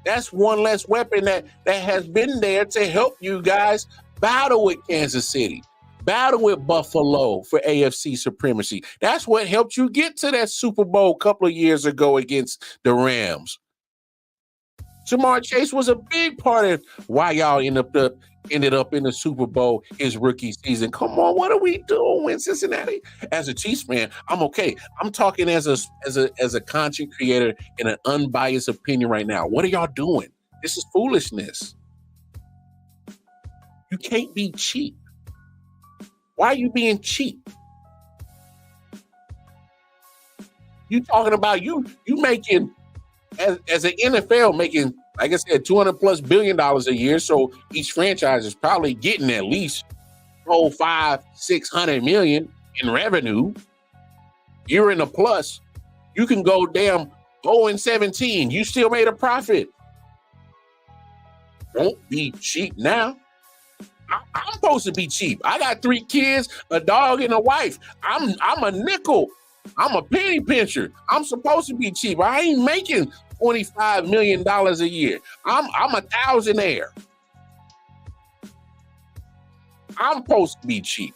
That's one less weapon that has been there to help you guys battle with Kansas City, battle with Buffalo for AFC supremacy. That's what helped you get to that Super Bowl a couple of years ago against the Rams. Jamarr Chase was a big part of why y'all ended up in the Super Bowl his rookie season. Come on, what are we doing in Cincinnati? As a Chiefs fan, I'm okay. I'm talking as a content creator in an unbiased opinion right now. What are y'all doing? This is foolishness. You can't be cheap. Why are you being cheap? You talking about you making as an NFL making, like I said, $200+ billion a year. So each franchise is probably getting at least $500-600 million in revenue. You're in the plus. You can go damn 0-17. You still made a profit. Don't be cheap now. I'm supposed to be cheap. I got 3 kids, a dog, and a wife. I'm a nickel. I'm a penny pincher. I'm supposed to be cheap. I ain't making $25 million a year. I'm a thousandaire. I'm supposed to be cheap.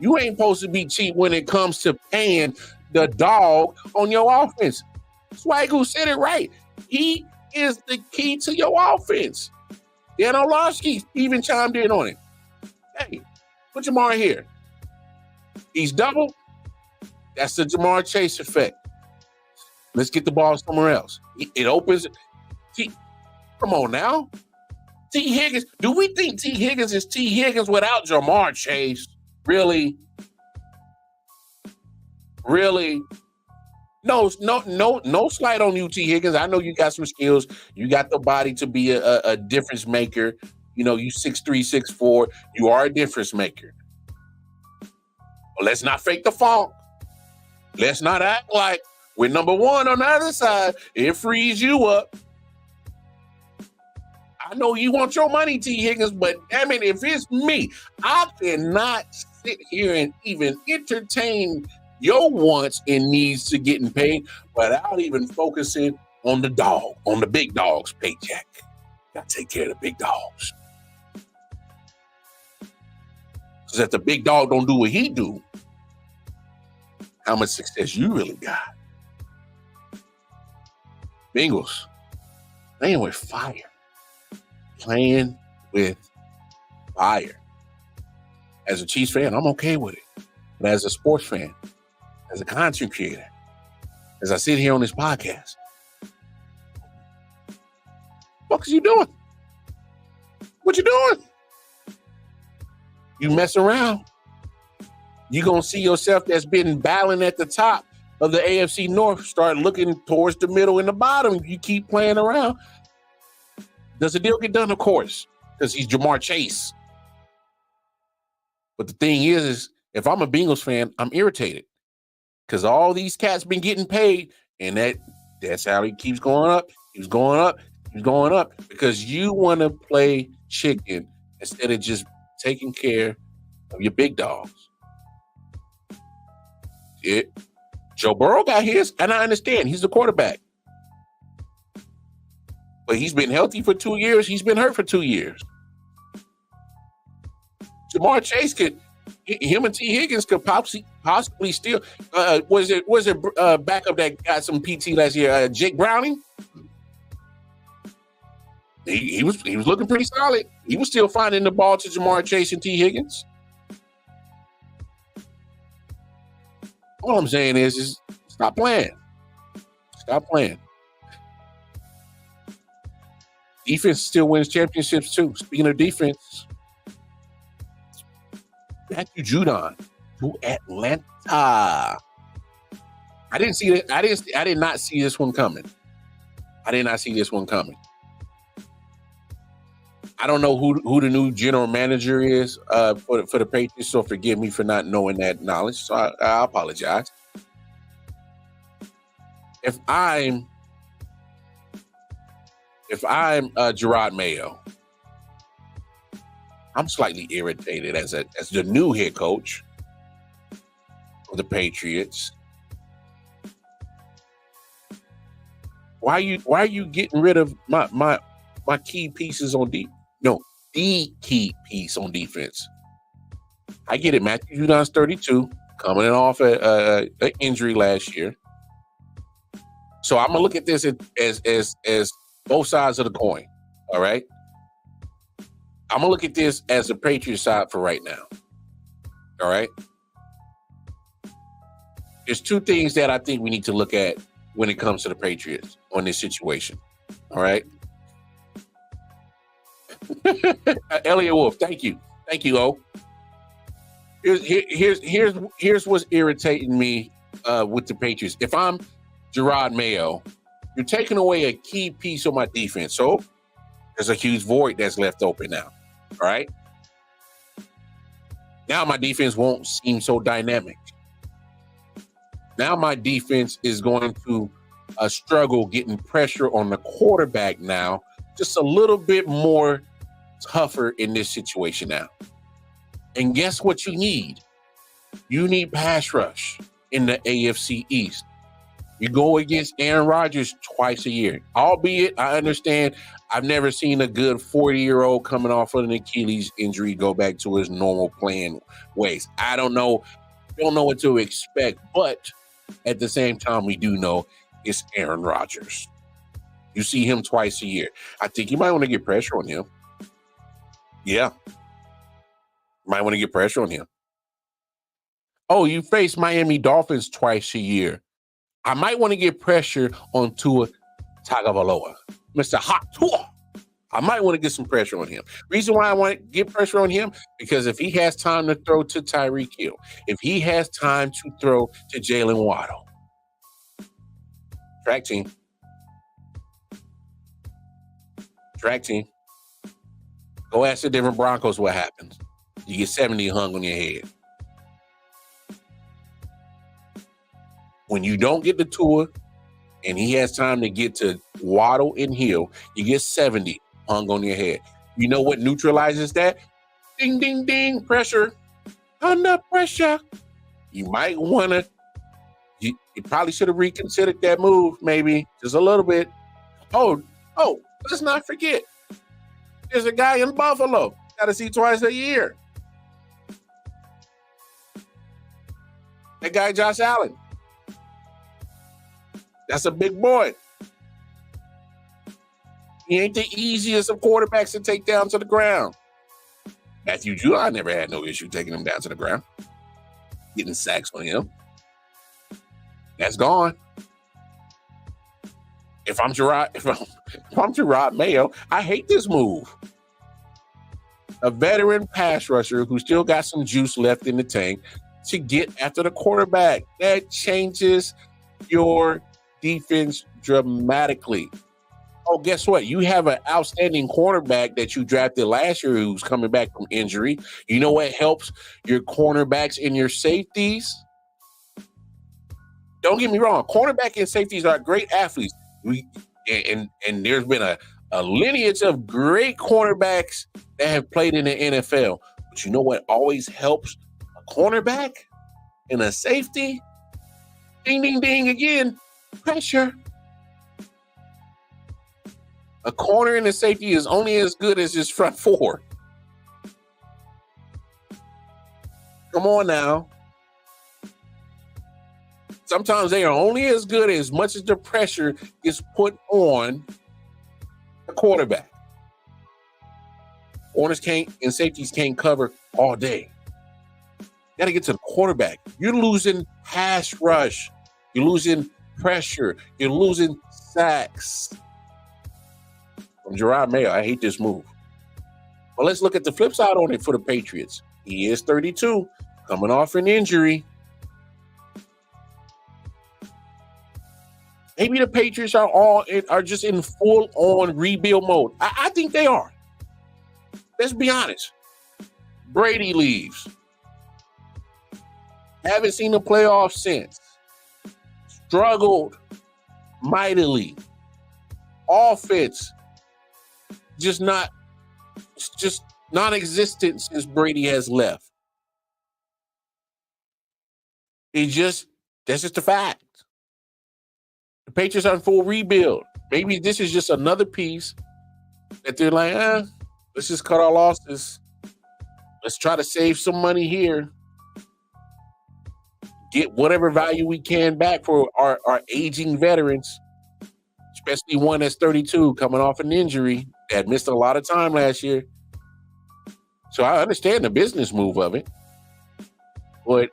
You ain't supposed to be cheap when it comes to paying the dog on your offense. Swagoo said it right. He is the key to your offense. Dan Orlovsky even chimed in on it. Hey, put Jamarr here. He's double. That's the Jamarr Chase effect. Let's get the ball somewhere else. It opens. Come on now. T. Higgins. Do we think T. Higgins is T. Higgins without Jamarr Chase? Really? No slight on you, T. Higgins. I know you got some skills. You got the body to be a difference maker. You 6'3", 6'4". You are a difference maker. But let's not fake the funk. Let's not act like we're number one on the other side. It frees you up. I know you want your money, T. Higgins, but damn it, if it's me, I cannot sit here and even entertain your wants and needs to getting paid without even focusing on the big dog's paycheck. Got to take care of the big dogs. Because if the big dog don't do what he do, how much success you really got? Bengals, playing with fire. Playing with fire. As a Chiefs fan, I'm okay with it. But as a sports fan, as a content creator, as I sit here on this podcast, what is you doing? What you doing? You mess around, you're going to see yourself that's been battling at the top of the AFC North start looking towards the middle and the bottom. You keep playing around. Does the deal get done? Of course, because he's Jamarr Chase. But the thing is if I'm a Bengals fan, I'm irritated because all these cats been getting paid, and that's how he keeps going up. He's going up. He's going up because you want to play chicken instead of just taking care of your big dogs. Joe Burrow got his, and I understand he's the quarterback. But he's been healthy for 2 years. He's been hurt for 2 years. Jamarr Chase him and T. Higgins could possibly still. Was it backup that got some PT last year? Jake Browning. He was looking pretty solid. He was still finding the ball to Jamarr Chase and T. Higgins. All I'm saying is stop playing. Stop playing. Defense still wins championships too. Speaking of defense, Matthew Judon to Atlanta. I didn't see that. I did not see this one coming. I don't know who the new general manager is for the Patriots, so forgive me for not knowing that knowledge. So I apologize. If I'm Gerard Mayo, I'm slightly irritated as the new head coach of the Patriots. Why are you getting rid of my key pieces on the key piece on defense? I get it. Matthew Judon's 32, coming off an injury last year. So I'm gonna look at this as both sides of the coin. All right. I'm gonna look at this as the Patriots side for right now. All right. There's two things that I think we need to look at when it comes to the Patriots on this situation. All right. Elliot Wolf, thank you, O. Here's what's irritating me with the Patriots. If I'm Gerard Mayo, you're taking away a key piece of my defense, so there's a huge void that's left open now. All right. Now my defense won't seem so dynamic. Now my defense is going to struggle getting pressure on the quarterback now, just a little bit more tougher in this situation now. And guess what you need? You need pass rush in the AFC East. You go against Aaron Rodgers twice a year. Albeit, I understand, I've never seen a good 40-year-old coming off of an Achilles injury go back to his normal playing ways. I don't know what to expect, but at the same time, we do know it's Aaron Rodgers. You see him twice a year. I think you might want to get pressure on him. Yeah. Might want to get pressure on him. Oh, you face Miami Dolphins twice a year. I might want to get pressure on Tua Tagovailoa. Mr. Hot Tua. I might want to get some pressure on him. Reason why I want to get pressure on him, because if he has time to throw to Tyreek Hill, if he has time to throw to Jalen Waddle, track team. Go ask the different Broncos what happens. You get 70 hung on your head. When you don't get the Tua and he has time to get to Waddle and Hill, you get 70 hung on your head. You know what neutralizes that? Ding, ding, ding, pressure. Under pressure. You might want to, you probably should have reconsidered that move, maybe, just a little bit. Oh, let's not forget. There's a guy in Buffalo. Got to see twice a year. That guy, Josh Allen. That's a big boy. He ain't the easiest of quarterbacks to take down to the ground. Matthew Judon never had no issue taking him down to the ground. Getting sacks on him. That's gone. If I'm Gerard Mayo, I hate this move. A veteran pass rusher who still got some juice left in the tank to get after the quarterback. That changes your defense dramatically. Oh, guess what? You have an outstanding cornerback that you drafted last year who's coming back from injury. You know what helps your cornerbacks and your safeties? Don't get me wrong. Cornerback and safeties are great athletes. And there's been a lineage of great cornerbacks that have played in the NFL. But you know what always helps a cornerback and a safety? Ding, ding, ding again. Pressure. A corner and a safety is only as good as his front four. Come on now. Sometimes they are only as good as much as the pressure is put on the quarterback. Corners can't and safeties can't cover all day. Got to get to the quarterback. You're losing pass rush. You're losing pressure. You're losing sacks. From Gerard Mayo, I hate this move. But let's look at the flip side on it for the Patriots. He is 32, coming off an injury. Maybe the Patriots are just in full-on rebuild mode. I think they are. Let's be honest. Brady leaves. Haven't seen the playoffs since. Struggled mightily. Offense just non-existent since Brady has left. That's just a fact. The Patriots are in full rebuild. Maybe this is just another piece that they're like, let's just cut our losses. Let's try to save some money here. Get whatever value we can back for our aging veterans, especially one that's 32 coming off an injury that missed a lot of time last year. So I understand the business move of it, but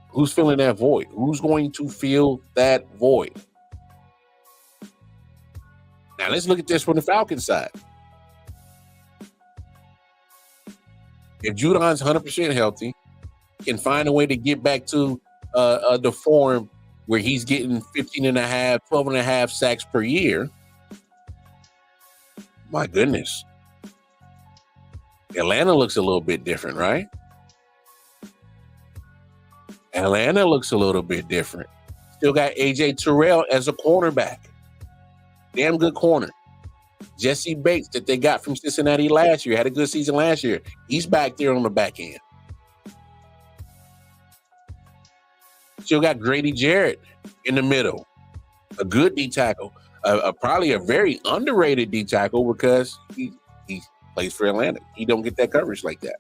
who's filling that void? Who's going to fill that void? Now let's look at this from the Falcons side. If Judon's 100% healthy, can find a way to get back to the form where he's getting 12 and a half sacks per year, my goodness. Atlanta looks a little bit different, right? Atlanta looks a little bit different. Still got A.J. Terrell as a cornerback. Damn good corner. Jesse Bates that they got from Cincinnati last year. Had a good season last year. He's back there on the back end. Still got Grady Jarrett in the middle. A good D tackle. Probably a very underrated D tackle because he plays for Atlanta. He don't get that coverage like that.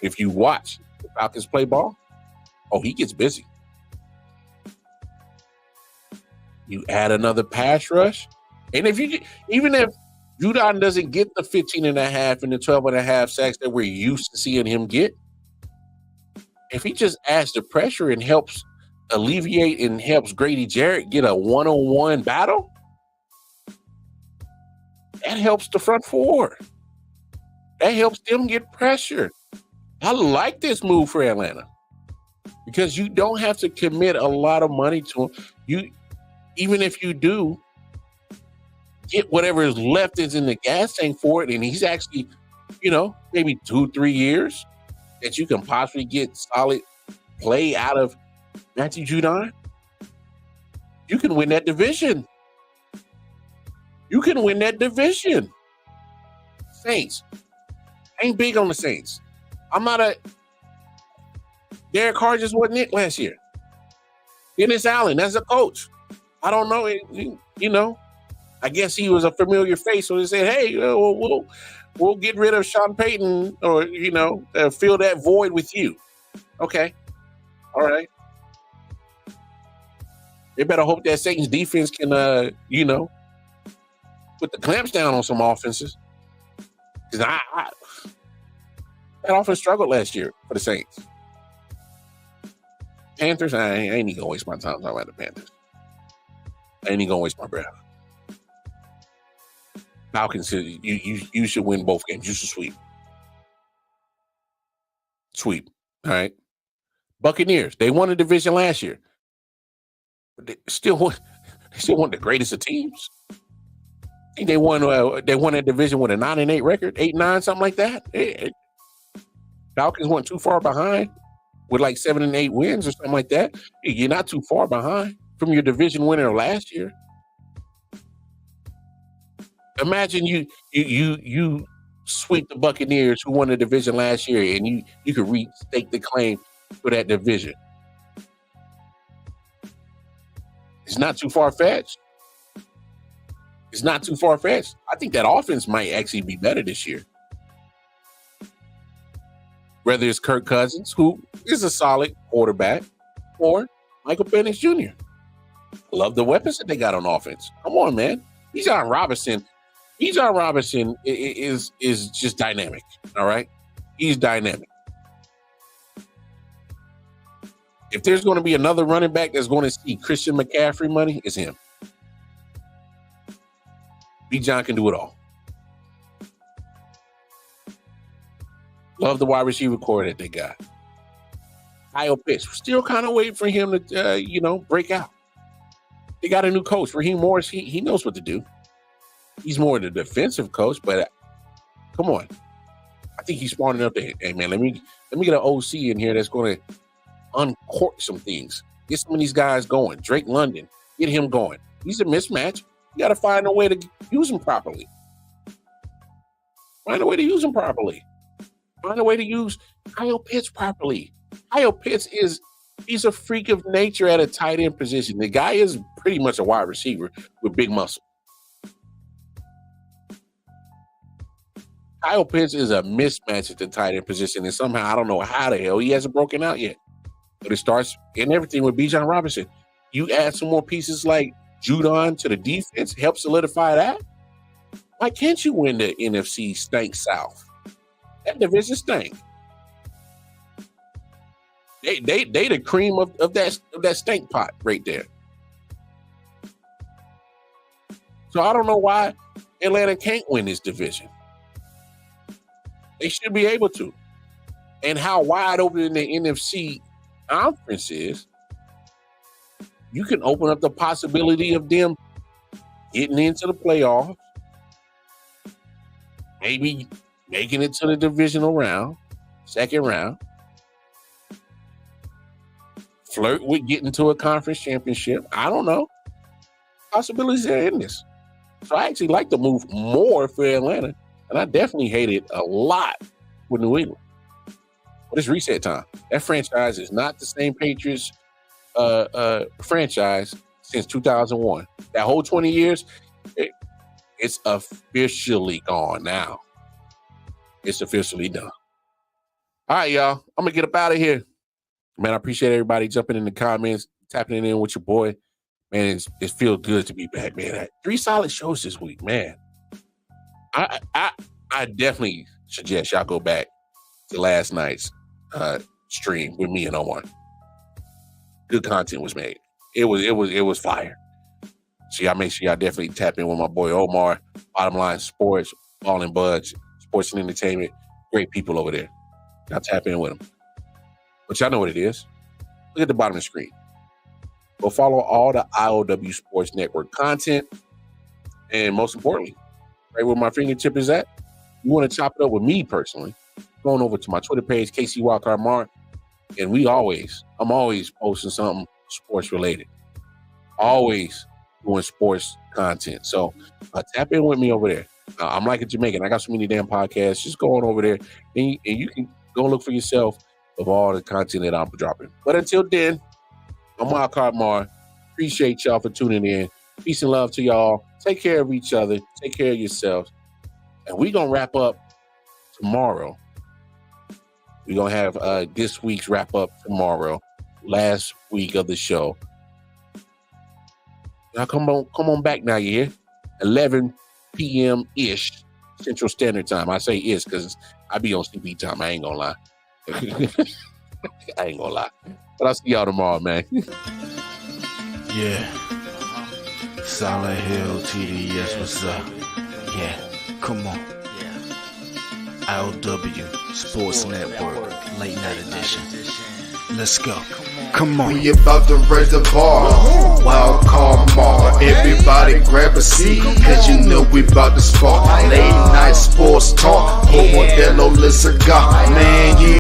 If you watch the Falcons play ball, he gets busy. You add another pass rush. And even if Judon doesn't get the 15.5 and the 12.5 sacks that we're used to seeing him get, if he just adds the pressure and helps alleviate and helps Grady Jarrett get a one-on-one battle, that helps the front four. That helps them get pressure. I like this move for Atlanta because you don't have to commit a lot of money to him. Even if you do, get whatever is left is in the gas tank for it, and he's actually, maybe 2-3 years that you can possibly get solid play out of Matthew Judon. You can win that division. Saints. I ain't big on the Saints. I'm not a Derek Carr just wasn't it last year. Dennis Allen, as a coach. I don't know. I guess he was a familiar face, so they said, hey, we'll get rid of Sean Payton or, fill that void with you. Okay. All right. They better hope that Satan's defense can, put the clamps down on some offenses. Because that offense struggled last year for the Saints. Panthers, I ain't even going to waste my time talking about the Panthers. I ain't even going to waste my breath. Falcons, you should win both games. You should sweep. Sweep. All right. Buccaneers, they won the division last year. But they still won the greatest of teams. I think they won that division with a 9-8 record, 8-9, something like that. Falcons weren't too far behind with like 7 and 8 wins or something like that. You're not too far behind from your division winner last year. Imagine you sweep the Buccaneers who won the division last year, and you could restake the claim for that division. It's not too far-fetched. I think that offense might actually be better this year. Whether it's Kirk Cousins, who is a solid quarterback, or Michael Penix Jr. I love the weapons that they got on offense. Come on, man. Bijan Robinson is just dynamic. All right, he's dynamic. If there's going to be another running back that's going to see Christian McCaffrey money, it's him. Bijan can do it all. Love the wide receiver core that they got. Kyle Pitts, we're still kind of waiting for him to break out. They got a new coach, Raheem Morris. He knows what to do. He's more the defensive coach, but come on. I think he's smart enough to, hey, man, let me get an OC in here that's going to uncork some things. Get some of these guys going. Drake London, get him going. He's a mismatch. You got to find a way to use him properly. Find a way to use Kyle Pitts properly. Kyle Pitts he's a freak of nature at a tight end position. The guy is pretty much a wide receiver with big muscle. Kyle Pitts is a mismatch at the tight end position, and somehow I don't know how the hell he hasn't broken out yet. But it starts in everything with Bijan Robinson. You add some more pieces like Judon to the defense, help solidify that. Why can't you win the NFC stank South? That division stank. They the cream of that stank pot right there. So I don't know why Atlanta can't win this division. They should be able to. And how wide open the NFC conference is, you can open up the possibility of them getting into the playoffs, maybe making it to the divisional round, second round, flirt with getting to a conference championship. I don't know. Possibilities are in this. So I actually like the move more for Atlanta, and I definitely hate it a lot with New England. But it's reset time. That franchise is not the same Patriots franchise since 2001. That whole 20 years, it's officially gone now. It's officially done. All right, y'all. I'm going to get up out of here. Man, I appreciate everybody jumping in the comments, tapping in with your boy. Man, it feels good to be back, man. 3 solid shows this week, man. I definitely suggest y'all go back to last night's stream with me and Omar. Good content was made. It was fire. So y'all make sure y'all definitely tap in with my boy Omar. Bottom Line Sports, Ball and Buds, Sports and Entertainment. Great people over there. Y'all tap in with them. But y'all know what it is. Look at the bottom of the screen. Go follow all the I.O.W. Sports Network content. And most importantly, right where my fingertip is at, you want to chop it up with me personally, going over to my Twitter page, KC Wildcard Mark, and I'm always posting something sports related. Always doing sports content. So tap in with me over there. I'm like a Jamaican. I got so many damn podcasts. Just go on over there and you can go look for yourself of all the content that I'm dropping. But until then, I'm Wildcard Mar. Appreciate y'all for tuning in. Peace and love to y'all. Take care of each other. Take care of yourselves. And we're going to wrap up tomorrow. We're going to have this week's wrap up tomorrow. Last week of the show. Now come on back now, you hear? 11 p.m.-ish Central Standard Time. I say ish because I be on CP time. I ain't going to lie. I ain't going to lie. But I'll see y'all tomorrow, man. Yeah. Solid Hill TDS, what's up? Yeah, come on. Yeah. I.O.W. Sports Network, late night edition. Let's go. Come on. We about to raise the bar. Wild card Mar. Everybody grab a seat, cause you know we about to spark. Late night sports talk. Modelo, let's go. Man, yeah.